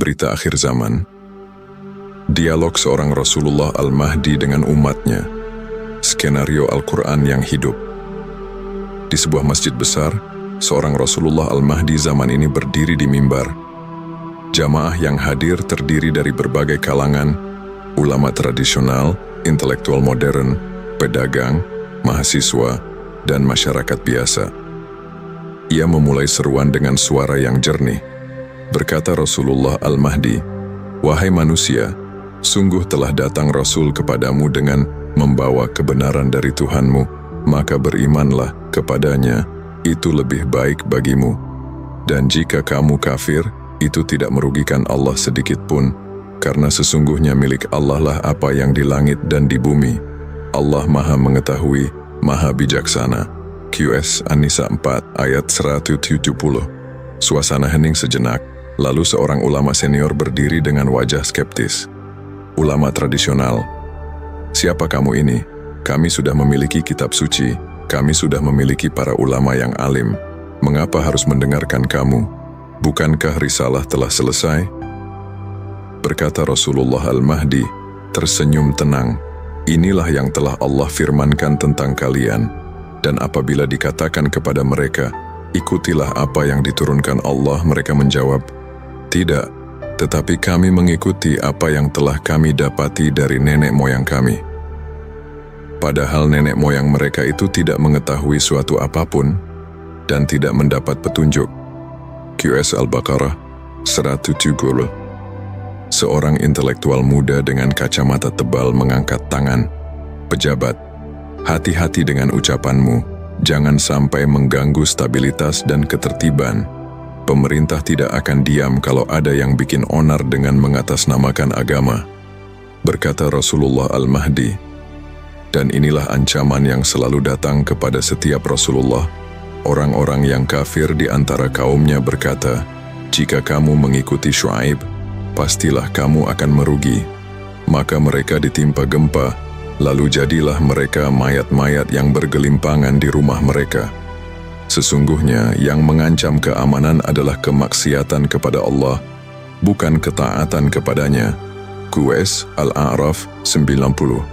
Berita akhir zaman. Dialog seorang Rasulullah Al-Mahdi dengan umatnya. Skenario Al-Quran yang hidup. Di sebuah masjid besar, seorang Rasulullah Al-Mahdi zaman ini berdiri di mimbar. Jamaah yang hadir terdiri dari berbagai kalangan, ulama tradisional, intelektual modern, pedagang, mahasiswa, dan masyarakat biasa. Ia memulai seruan dengan suara yang jernih. Berkata Rasulullah Al-Mahdi, "Wahai manusia, sungguh telah datang Rasul kepadamu dengan membawa kebenaran dari Tuhanmu, maka berimanlah kepadanya, itu lebih baik bagimu. Dan jika kamu kafir, itu tidak merugikan Allah sedikit pun, karena sesungguhnya milik Allah lah apa yang di langit dan di bumi. Allah Maha Mengetahui, Maha Bijaksana." QS An-Nisa 4 ayat 170. Suasana hening sejenak, lalu seorang ulama senior berdiri dengan wajah skeptis. Ulama tradisional, "Siapa kamu ini? Kami sudah memiliki kitab suci, kami sudah memiliki para ulama yang alim. Mengapa harus mendengarkan kamu? Bukankah risalah telah selesai?" Berkata Rasulullah Al-Mahdi, tersenyum tenang, "Inilah yang telah Allah firmankan tentang kalian. Dan apabila dikatakan kepada mereka, ikutilah apa yang diturunkan Allah, mereka menjawab, tidak, tetapi kami mengikuti apa yang telah kami dapati dari nenek moyang kami." Padahal nenek moyang mereka itu tidak mengetahui suatu apapun dan tidak mendapat petunjuk. QS Al-Baqarah 170. Seorang intelektual muda dengan kacamata tebal mengangkat tangan. "Pejabat, hati-hati dengan ucapanmu, jangan sampai mengganggu stabilitas dan ketertiban. Pemerintah tidak akan diam kalau ada yang bikin onar dengan mengatasnamakan agama." Berkata Rasulullah Al-Mahdi. Dan inilah ancaman yang selalu datang kepada setiap Rasulullah. Orang-orang yang kafir di antara kaumnya berkata, "Jika kamu mengikuti Syuaib, pastilah kamu akan merugi." Maka mereka ditimpa gempa, lalu jadilah mereka mayat-mayat yang bergelimpangan di rumah mereka. Sesungguhnya yang mengancam keamanan adalah kemaksiatan kepada Allah, bukan ketaatan kepadanya. QS Al-A'raf 90.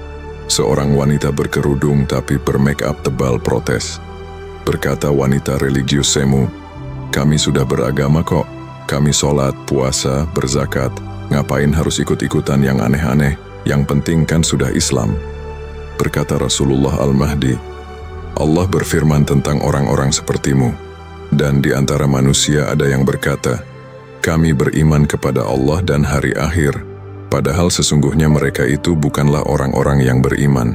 Seorang wanita berkerudung tapi bermake up tebal protes. Berkata wanita religius semu, "Kami sudah beragama kok, kami sholat, puasa, berzakat, ngapain harus ikut-ikutan yang aneh-aneh, yang penting kan sudah Islam." Berkata Rasulullah Al-Mahdi, "Allah berfirman tentang orang-orang sepertimu, dan di antara manusia ada yang berkata, kami beriman kepada Allah dan hari akhir, padahal sesungguhnya mereka itu bukanlah orang-orang yang beriman.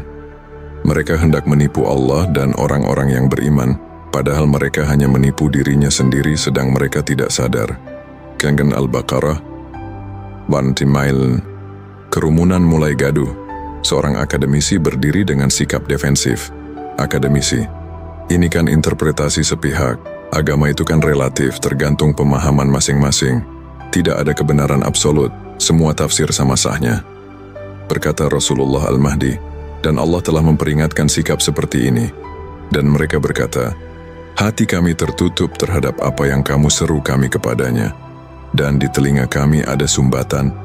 Mereka hendak menipu Allah dan orang-orang yang beriman, padahal mereka hanya menipu dirinya sendiri sedang mereka tidak sadar." Kangen Al-Baqarah 1. Kerumunan mulai gaduh. Seorang akademisi berdiri dengan sikap defensif. Akademisi, "Ini kan interpretasi sepihak. Agama itu kan relatif, tergantung pemahaman masing-masing. Tidak ada kebenaran absolut, semua tafsir sama sahnya." Berkata Rasulullah Al-Mahdi, "Dan Allah telah memperingatkan sikap seperti ini." Dan mereka berkata, "Hati kami tertutup terhadap apa yang kamu seru kami kepadanya. Dan di telinga kami ada sumbatan,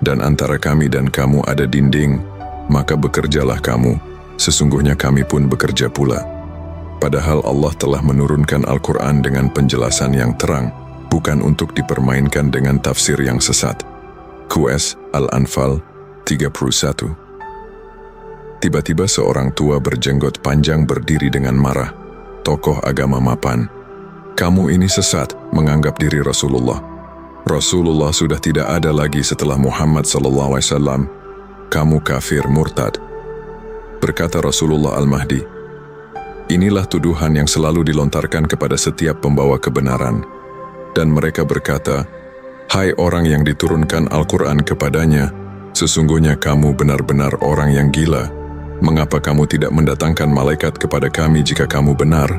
dan antara kami dan kamu ada dinding. Maka bekerjalah kamu, sesungguhnya kami pun bekerja pula." Padahal Allah telah menurunkan Al-Quran dengan penjelasan yang terang, bukan untuk dipermainkan dengan tafsir yang sesat. QS Al-Anfal 31. Tiba-tiba seorang tua berjenggot panjang berdiri dengan marah. Tokoh agama mapan, "Kamu ini sesat menganggap diri Rasulullah. Rasulullah sudah tidak ada lagi setelah Muhammad SAW. Kamu kafir murtad." Berkata Rasulullah Al-Mahdi, "Inilah tuduhan yang selalu dilontarkan kepada setiap pembawa kebenaran." Dan mereka berkata, "Hai orang yang diturunkan Al-Quran kepadanya, sesungguhnya kamu benar-benar orang yang gila. Mengapa kamu tidak mendatangkan malaikat kepada kami jika kamu benar?"